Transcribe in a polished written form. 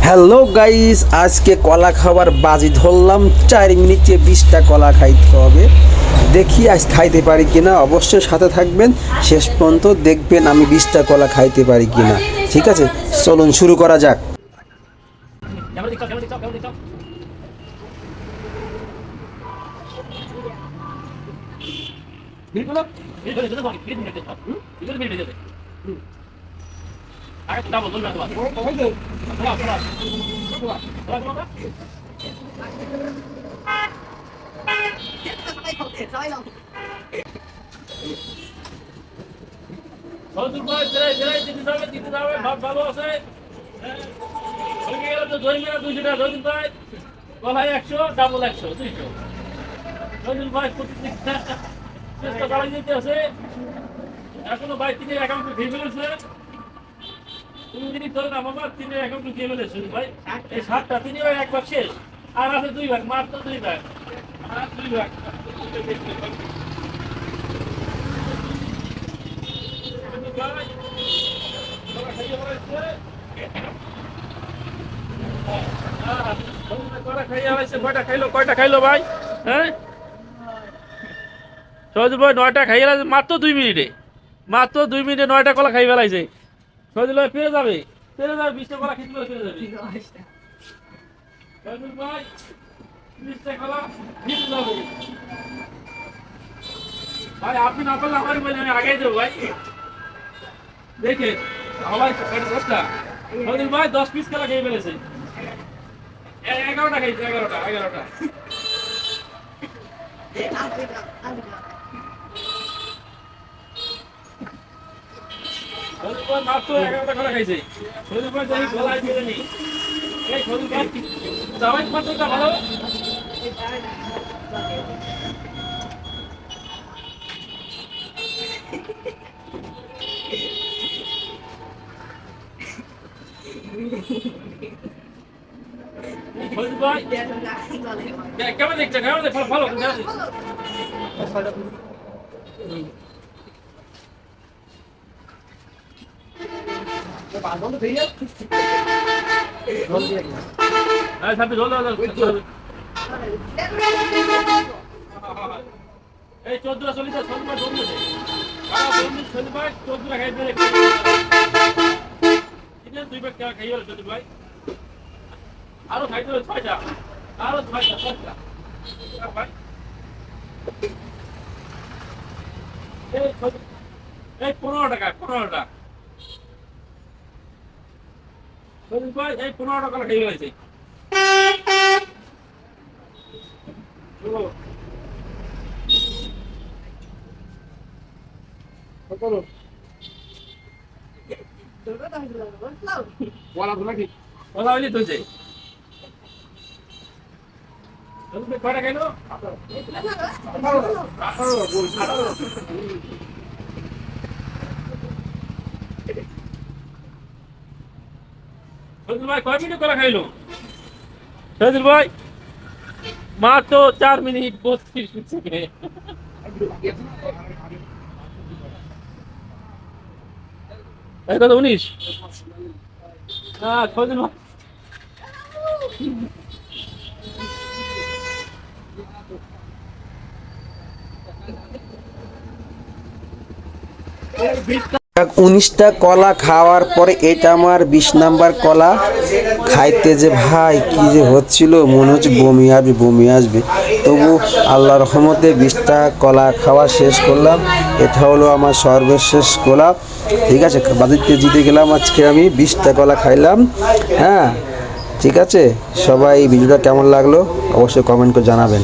Hello guys, আজকে কলা খাওয়ার বাজি ধরলাম। 4 মিনিটে 20টা কলা খাইতে হবে। দেখি আজ খাইতে পারি কিনা। অবশ্যই সাথে থাকবেন, শেষ পর্যন্ত দেখবেন আমি 20টা কলা খাইতে পারি কিনা। ঠিক আছে, চলুন শুরু করা যাক। ভালো আছে গলায় 100 ডাবল 100 200 নজরুল ভাই চেষ্টা চালাই যেতে আছে এখনো ভাই তিনি অ্যাকাউন্টে দিয়ে ফেলেছে। তুমি যদি তোর না বাবা তিনি অ্যাকাউন্টে দিয়ে ফেলেছে ভাই। এই 7টা তিনি ভাই একবার শেষ, আর আছে 2 ভাগ, মাত্র 2 ভাগ, আর 2 ভাগ। কয়টা খাইলো ভাই? হ্যাঁ সহজুল ভাই 9টা খাইয়ে মাত্র 2 মিনিটে, মাত্র 2 মিনিটে 9টা কলা খাই ফেলাইছে। সহজুল ভাই পেরে যাবে, 20টা কলা খেতে পেরে যাবে। সহজুল ভাই 20টা কলা খেতে যাবে ভাই। আপনি না করলে আমার বলে আমি আগেই দেবো ভাই। দেখে সবাই চেষ্টা। সহজুল ভাই 10 পিস কলা খেয়ে ফেলেছে। 11টা খাইছে, 11টা। মাত্র 11টা করে খাইছে। সজুল ভাই জানি গলায় দিয়ে নি। এই সজুল ভাই সবাই মাত্রটা ভালো। সজুল ভাই কেমন দেখছেন? কেমন দেখছেন? ভালো এই 14 চল্লিশ 14 খাই ফেলে 2 ব্যাগ খাই গেল সজুল ভাই। আরো খাইতে হবে 6টা, আরো 6টা ভাই। এই 15 টাকা সজুল ভাই, এই 15 টাকা খেয়ে গেছে। কয়টা খাইলো? সজুল ভাই কয় মিনিট কলা খাইলো? সজুল ভাই মাত্র 4 মিনিট 32 সেকেন্ড। কত 19? না সজুল ভাই যাক, 19টা কলা খাওয়ার পরে এটা আমার 20 নাম্বার কলা। খাইতে যে ভাই কি যে হচ্ছিল, মনে হচ্ছে বমি আসবে। তবু আল্লাহর রহমতে 20টা কলা খাওয়া শেষ করলাম। এটা হলো আমার সর্বশেষ কলা। ঠিক আছে, বাজিতে জিতে গেলাম। আজকে আমি 20টা কলা খাইলাম। হ্যাঁ ঠিক আছে, সবাই ভিডিওটা কেমন লাগলো অবশ্যই কমেন্ট করে জানাবেন।